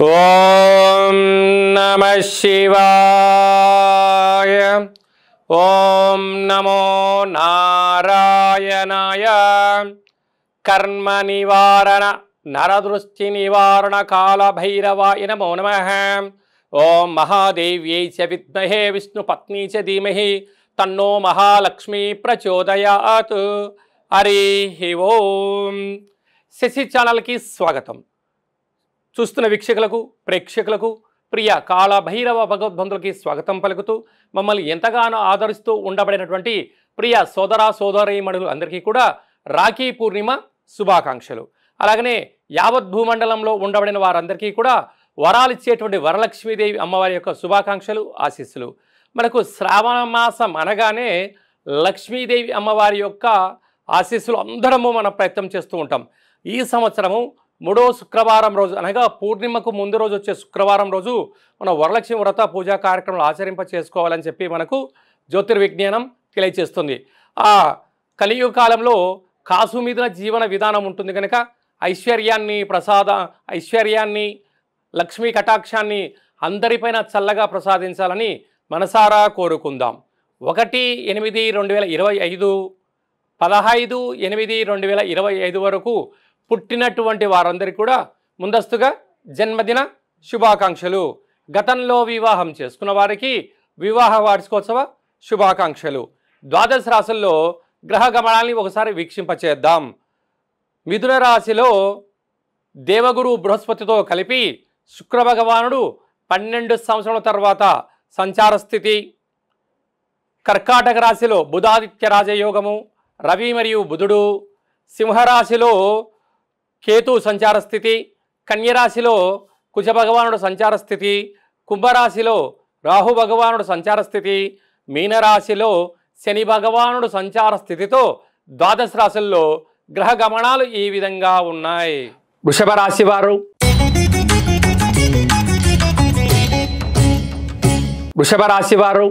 ఓం నమః శివాయ. ఓం నమో నారాయణాయ. కర్మ నివారణ నరదృష్టి నివారణ కాల భైరవాయ నమో నమః. ఓం మహాదేవ్యై చ విద్మహే విష్ణుపత్ని చ ధీమహి తన్నో మహాలక్ష్మి ప్రచోదయాత్. హరి ఓం. శశి ఛానల్కి స్వాగతం. చూస్తున్న వీక్షకులకు ప్రేక్షకులకు ప్రియ కాళ భైరవ భగవద్బంధులకి స్వాగతం పలుకుతూ మమ్మల్ని ఎంతగానో ఆదరిస్తూ ఉండబడినటువంటి ప్రియ సోదర సోదరీమణులు అందరికీ కూడా రాఖీ పూర్ణిమ శుభాకాంక్షలు. అలాగనే యావత్ భూమండలంలో ఉండబడిన వారందరికీ కూడా వరాలిచ్చేటువంటి వరలక్ష్మీదేవి అమ్మవారి యొక్క శుభాకాంక్షలు ఆశీస్సులు. మనకు శ్రావణ మాసం అనగానే లక్ష్మీదేవి అమ్మవారి యొక్క ఆశీస్సులు అందరము మనం ప్రయత్నం చేస్తూ ఉంటాం. ఈ సంవత్సరము 3వ శుక్రవారం రోజు అనగా పూర్ణిమకు ముందు రోజు వచ్చే శుక్రవారం రోజు మనం వరలక్ష్మి వ్రత పూజా కార్యక్రమాలు ఆచరింప చేసుకోవాలని చెప్పి మనకు జ్యోతిర్విజ్ఞానం తెలియజేస్తుంది. ఆ కలియుగ కాలంలో కాసు మీద జీవన విధానం ఉంటుంది కనుక ఐశ్వర్యాన్ని లక్ష్మీ కటాక్షాన్ని అందరిపైన చల్లగా ప్రసాదించాలని మనసారా కోరుకుందాం. 1/8/2025 15/8/2025 వరకు పుట్టినటువంటి వారందరికీ కూడా ముందస్తుగా జన్మదిన శుభాకాంక్షలు. గతంలో వివాహం చేసుకున్న వారికి వివాహ వార్షికోత్సవ శుభాకాంక్షలు. ద్వాదశ రాశుల్లో గ్రహ గమనాల్ని ఒకసారి వీక్షింపచేద్దాం. మిథున రాశిలో దేవగురు బృహస్పతితో కలిపి శుక్ర భగవానుడు 12 సంవత్సరాల తర్వాత సంచార స్థితి. కర్కాటక రాశిలో బుధాదిత్య రాజయోగము, రవి మరియు బుధుడు. సింహరాశిలో కేతు సంచార స్థితి. కన్యరాశిలో కుజ భగవానుడు సంచార స్థితి. కుంభరాశిలో రాహు భగవానుడు సంచార స్థితి. మీనరాశిలో శని భగవానుడు సంచార స్థితితో ద్వాదశ రాశుల్లో గ్రహ గమనాలు ఈ విధంగా ఉన్నాయి. వృషభ రాశి వారు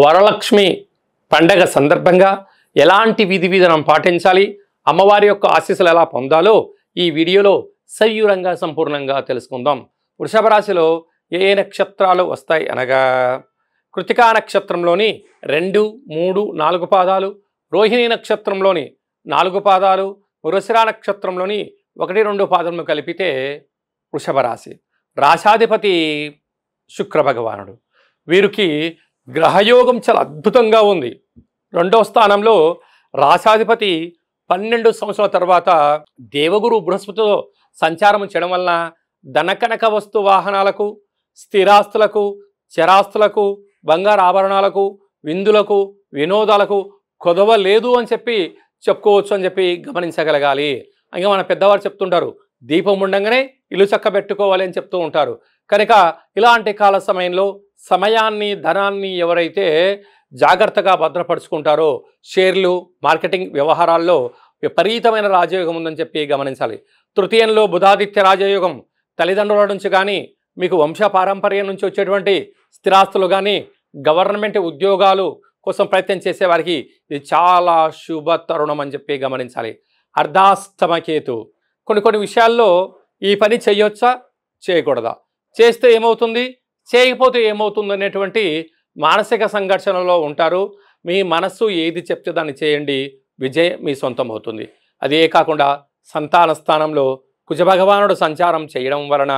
వరలక్ష్మి పండగ సందర్భంగా ఎలాంటి విధి విధానం పాటించాలి, అమ్మవారి యొక్క ఆశీస్సులు ఎలా పొందాలో ఈ వీడియోలో సవివరంగా సంపూర్ణంగా తెలుసుకుందాం. వృషభ రాశిలో ఏ నక్షత్రాలు వస్తాయి అనగా కృతికా నక్షత్రంలోని 2, 3, 4 పాదాలు, రోహిణి నక్షత్రంలోని 4 పాదాలు, మృగశిర నక్షత్రంలోని 1, 2 పాదములు కలిపితే వృషభ రాశి. రాశాధిపతి శుక్ర భగవానుడు. వీరికి గ్రహయోగం చాలా అద్భుతంగా ఉంది. 2వ స్థానంలో రాశాధిపతి 12 సంవత్సరాల తర్వాత దేవగురు బృహస్పతితో సంచారం చేయడం వలన ధనకనక వస్తు వాహనాలకు, స్థిరాస్తులకు, చరాస్తులకు, బంగారు ఆభరణాలకు, విందులకు, వినోదాలకు కొదవ లేదు అని చెప్పి చెప్పుకోవచ్చు అని చెప్పి గమనించగలగాలి. ఇంకా మన పెద్దవారు చెప్తుంటారు, దీపం ఉండంగానే ఇల్లు చక్క పెట్టుకోవాలి అని చెప్తూ ఉంటారు. కనుక ఇలాంటి కాల సమయంలో సమయాన్ని, ధనాన్ని ఎవరైతే జాగ్రత్తగా భద్రపరుచుకుంటారో షేర్లు, మార్కెటింగ్ వ్యవహారాల్లో విపరీతమైన రాజయోగం ఉందని చెప్పి గమనించాలి. తృతీయంలో బుధాదిత్య రాజయోగం. తల్లిదండ్రుల నుంచి కానీ, మీకు వంశపారంపర్యం నుంచి వచ్చేటువంటి స్థిరాస్తులు కానీ, గవర్నమెంట్ ఉద్యోగాలు కోసం ప్రయత్నం చేసేవారికి ఇది చాలా శుభ తరుణం అని చెప్పి గమనించాలి. అర్ధాష్టమకేతు. కొన్ని విషయాల్లో ఈ పని చేయొచ్చా, చేయకూడదా, చేస్తే ఏమవుతుంది, చేయకపోతే ఏమవుతుంది అనేటువంటి మానసిక సంఘర్షణలో ఉంటారు. మీ మనస్సు ఏది చెప్తే దాన్ని చేయండి, విజయం మీ సొంతం అవుతుంది. అదే కాకుండా సంతాన స్థానంలో కుజభగవానుడు సంచారం చేయడం వలన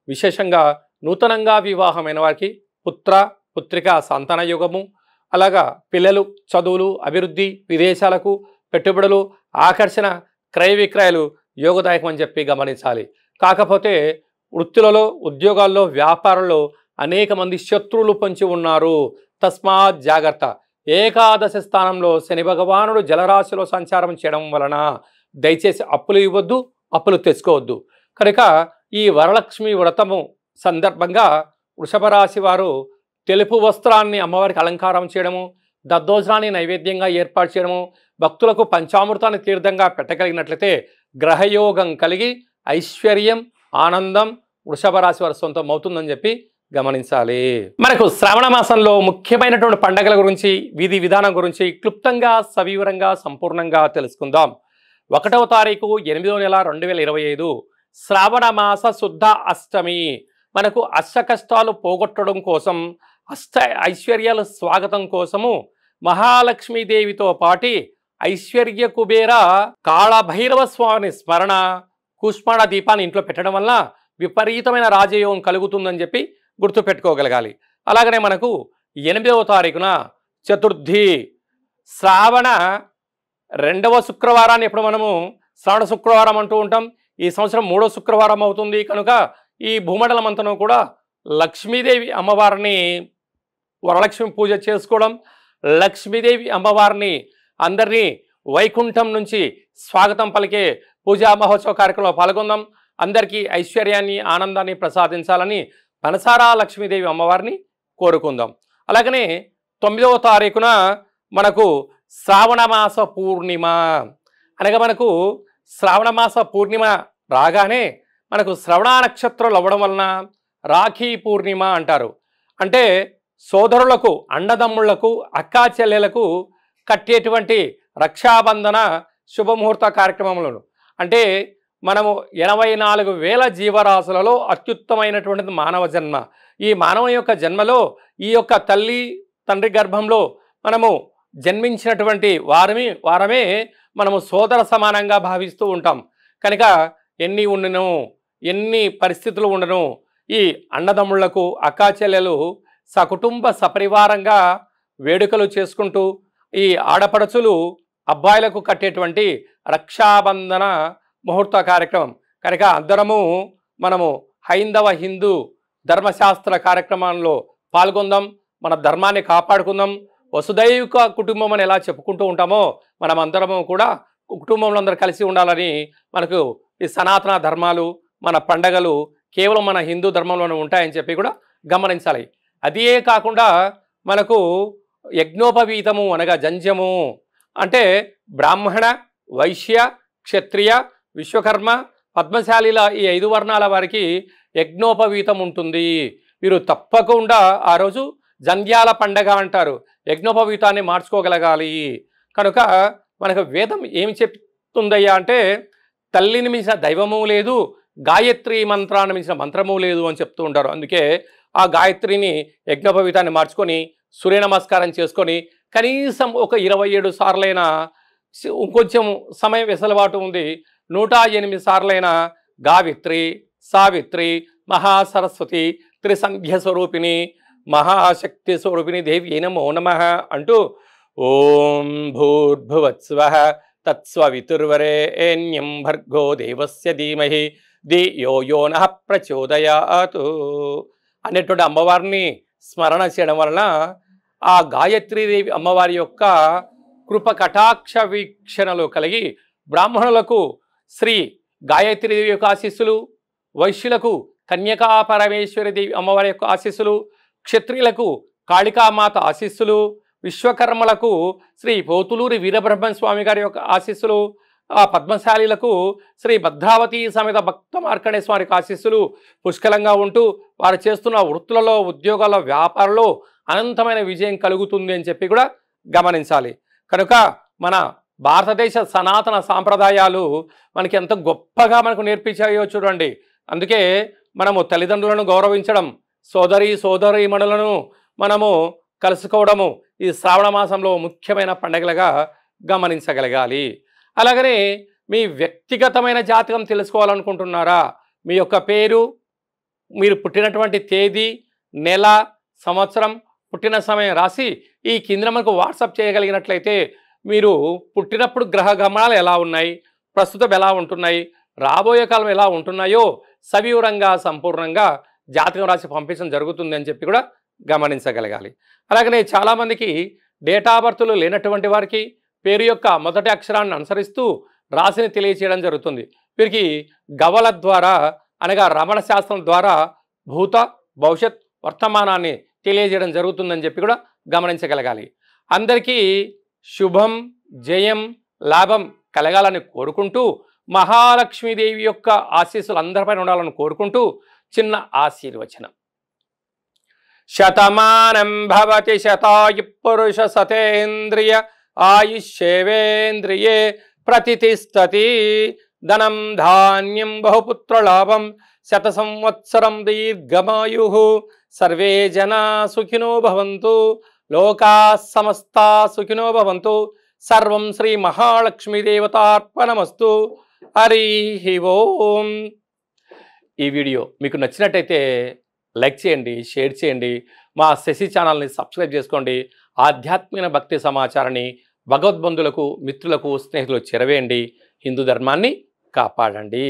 విశేషంగా నూతనంగా వివాహమైన వారికి పుత్రిక సంతాన యుగము, అలాగా పిల్లలు, చదువులు, అభివృద్ధి, విదేశాలకు పెట్టుబడులు, ఆకర్షణ, క్రయ విక్రయాలు యోగదాయకం అని చెప్పి గమనించాలి. కాకపోతే వృత్తులలో, ఉద్యోగాల్లో, వ్యాపారంలో అనేక మంది శత్రువులు పొంచి ఉన్నారు. తస్మాత్ జాగ్రత్త. ఏకాదశ స్థానంలో శని భగవానుడు జలరాశిలో సంచారం చేయడం వలన దయచేసి అప్పులు ఇవ్వద్దు, అప్పులు తెచ్చుకోవద్దు. కనుక ఈ వరలక్ష్మి వ్రతము సందర్భంగా వృషభ రాశి వారు తెలుపు వస్త్రాన్ని అమ్మవారికి అలంకారం చేయడము, దద్దోజనాన్ని నైవేద్యంగా ఏర్పాటు చేయడము, భక్తులకు పంచామృతాన్ని తీర్థంగా పెట్టగలిగినట్లయితే గ్రహయోగం కలిగి ఐశ్వర్యం, ఆనందం వృషభ రాశి వారి సొంతం అవుతుందని చెప్పి గమనించాలి. మనకు శ్రావణ మాసంలో ముఖ్యమైనటువంటి పండుగల గురించి, విధి విధానం గురించి క్లుప్తంగా, సవివరంగా, సంపూర్ణంగా తెలుసుకుందాం. 1వ తారీఖు 8వ నెల 2025 శ్రావణ మాస శుద్ధ అష్టమి. మనకు అష్ట కష్టాలు పోగొట్టడం కోసం, ఐశ్వర్యాల స్వాగతం కోసము మహాలక్ష్మీదేవితో పాటి ఐశ్వర్య కుబేర కాళభైరవ స్వామి స్మరణ కుష్మాండ దీపాన్ని ఇంట్లో పెట్టడం వల్ల విపరీతమైన రాజయోగం కలుగుతుందని చెప్పి గుర్తుపెట్టుకోగలగాలి. అలాగనే మనకు 8వ తారీఖున చతుర్థి, శ్రావణ 2వ శుక్రవారాన్ని ఇప్పుడు మనము శ్రావణ శుక్రవారం అంటూ ఉంటాం. ఈ సంవత్సరం 3వ శుక్రవారం అవుతుంది కనుక ఈ భూమండలం అంతా కూడా లక్ష్మీదేవి అమ్మవారిని వరలక్ష్మి పూజ చేసుకోవడం, లక్ష్మీదేవి అమ్మవారిని అందరినీ వైకుంఠం నుంచి స్వాగతం పలికే పూజా మహోత్సవ కార్యక్రమంలో పాల్గొందాం. అందరికీ ఐశ్వర్యాన్ని ఆనందాన్ని ప్రసాదించాలని మనసారా లక్ష్మీదేవి అమ్మవారిని కోరుకుందాం. అలాగనే 9వ తారీఖున మనకు శ్రావణమాస పూర్ణిమ అనగా మనకు శ్రావణమాస పూర్ణిమ రాగానే మనకు శ్రవణ నక్షత్రాలు అవ్వడం వలన రాఖీ పూర్ణిమ అంటారు. అంటే సోదరులకు, అన్నదమ్ముళ్లకు, అక్కా చెల్లెలకు కట్టేటువంటి రక్షాబంధన శుభముహూర్త కార్యక్రమంలో అంటే మనము 84,000 జీవరాశులలో అత్యుత్తమైనటువంటిది మానవ జన్మ. ఈ మానవ యొక్క జన్మలో ఈ యొక్క తల్లి తండ్రి గర్భంలో మనము జన్మించినటువంటి వారమే మనము సోదర సమానంగా భావిస్తూ ఉంటాం. కనుక ఎన్ని ఉండను, ఎన్ని పరిస్థితులు ఉండను, ఈ అన్నదమ్ముళ్లకు, అక్కా చెల్లెలు సకుటుంబ సపరివారంగా వేడుకలు చేసుకుంటూ ఈ ఆడపడుచులు అబ్బాయిలకు కట్టేటువంటి రక్షాబంధన ముహూర్త కార్యక్రమం. కనుక అందరము మనము హైందవ హిందూ ధర్మశాస్త్ర కార్యక్రమాల్లో పాల్గొందాం, మన ధర్మాన్ని కాపాడుకుందాం. వసుదైవిక కుటుంబం అని ఎలా చెప్పుకుంటూ ఉంటామో మనం అందరము కూడా కుటుంబంలో అందరూ కలిసి ఉండాలని, మనకు ఈ సనాతన ధర్మాలు, మన పండగలు కేవలం మన హిందూ ధర్మంలోనే ఉంటాయని చెప్పి కూడా గమనించాలి. అదే కాకుండా మనకు యజ్ఞోపవీతము అనగా జంధ్యము అంటే బ్రాహ్మణ, వైశ్య, క్షత్రియ, విశ్వకర్మ, పద్మశాలిల ఈ 5 వర్ణాల వారికి యజ్ఞోపవీతం ఉంటుంది. వీరు తప్పకుండా ఆ రోజు జంధ్యాల పండగ అంటారు, యజ్ఞోపవీతాన్ని మార్చుకోగలగాలి. కనుక మనకు వేదం ఏమి చెప్తుందయ్యా అంటే తల్లిని మించిన దైవము లేదు, గాయత్రి మంత్రాన్ని మించిన మంత్రము లేదు అని చెప్తూ ఉంటారు. అందుకే ఆ గాయత్రిని యజ్ఞోపవీతాన్ని మార్చుకొని సూర్య నమస్కారం చేసుకొని కనీసం ఒక 27 సార్లైనా, ఇంకొంచెం సమయం వెసలుబాటు ఉంది, 108 సార్లైనా గావిత్రి, సావిత్రి, మహాసరస్వతి, త్రిసంధ్య స్వరూపిణి, మహాశక్తి స్వరూపిణి దేవి నమో నమః అంటూ ఓం భూర్భువత్స్వః తత్సవితుర్వరేణ్యం భర్గో దేవస్య ధీమహి ధియో యో నః ప్రచోదయాత్ అనేటువంటి అమ్మవారిని స్మరణ చేయడం వలన ఆ గాయత్రీదేవి అమ్మవారి యొక్క కృప కటాక్ష వీక్షణలు కలిగి బ్రాహ్మణులకు శ్రీ గాయత్రీదేవి యొక్క ఆశీస్సులు, వైశ్యులకు కన్యకా పరమేశ్వరి దేవి అమ్మవారి యొక్క ఆశీస్సులు, క్షత్రియులకు కాళికామాత ఆశీస్సులు, విశ్వకర్మలకు శ్రీ పోతులూరి వీరబ్రహ్మస్వామి గారి యొక్క ఆశీస్సులు, ఆ పద్మశాలిలకు శ్రీ భద్రావతి సమేత భక్త మార్కండేయ స్వామి ఆశీస్సులు పుష్కలంగా ఉంటూ వారు చేస్తున్న వృత్తులలో, ఉద్యోగాల్లో, వ్యాపారంలో అనంతమైన విజయం కలుగుతుంది అని చెప్పి కూడా గమనించాలి. కనుక మన భారతదేశ సనాతన సాంప్రదాయాలు మనకి ఎంత గొప్పగా మనకు నేర్పించాయో చూడండి. అందుకే మనము తల్లిదండ్రులను గౌరవించడం, సోదరీమణులను మనము కలుసుకోవడము ఈ శ్రావణ మాసంలో ముఖ్యమైన పండుగలుగా గమనించగలగాలి. అలాగనే మీ వ్యక్తిగతమైన జాతకం తెలుసుకోవాలనుకుంటున్నారా? మీ యొక్క పేరు, మీరు పుట్టినటువంటి తేదీ, నెల, సంవత్సరం, పుట్టిన సమయం రాసి ఈ కింద మనకు వాట్సాప్ చేయగలిగినట్లయితే మీరు పుట్టినప్పుడు గ్రహ గమనాలు ఎలా ఉన్నాయి, ప్రస్తుతం ఎలా ఉంటున్నాయి, రాబోయే కాలం ఎలా ఉంటున్నాయో సవివరంగా సంపూర్ణంగా జాతకం రాసి పంపించడం జరుగుతుంది అని చెప్పి కూడా గమనించగలగాలి. అలాగనే చాలామందికి డేట్ ఆఫ్ బర్త్లు లేనటువంటి వారికి పేరు యొక్క మొదటి అక్షరాన్ని అనుసరిస్తూ రాశిని తెలియచేయడం జరుగుతుంది. వీరికి గవల ద్వారా అనగా రమణ శాస్త్రం ద్వారా భూత, భవిష్యత్, వర్తమానాన్ని తెలియజేయడం జరుగుతుందని చెప్పి కూడా గమనించగలగాలి. అందరికీ శుభం, జయం, లాభం కలగాలని కోరుకుంటూ మహాలక్ష్మీదేవి యొక్క ఆశీస్సులు అందరిపైన ఉండాలని కోరుకుంటూ చిన్న ఆశీర్వచనం. శతమానం భవతి శతాయు పురుష సతేంద్రియ ఆయుష్యేవేంద్రియే ప్రతిష్టతి ధనం ధాన్యం బహుపుత్రలాభం శత సంవత్సరం దీర్ఘమాయు సర్వే జనా సుఖినో భవంతు లోకా సమస్తా సుఖినో భవంతు సర్వం శ్రీ మహాలక్ష్మీ దేవతార్పణమస్తు. హరి ఓం. ఈ వీడియో మీకు నచ్చినట్టయితే లైక్ చేయండి, షేర్ చేయండి, మా శశి ఛానల్ని సబ్స్క్రైబ్ చేసుకోండి. ఆధ్యాత్మిక భక్తి సమాచారాన్ని భగవద్బంధులకు, మిత్రులకు, స్నేహితులకు చేరవేయండి. హిందూ ధర్మాన్ని కాపాడండి.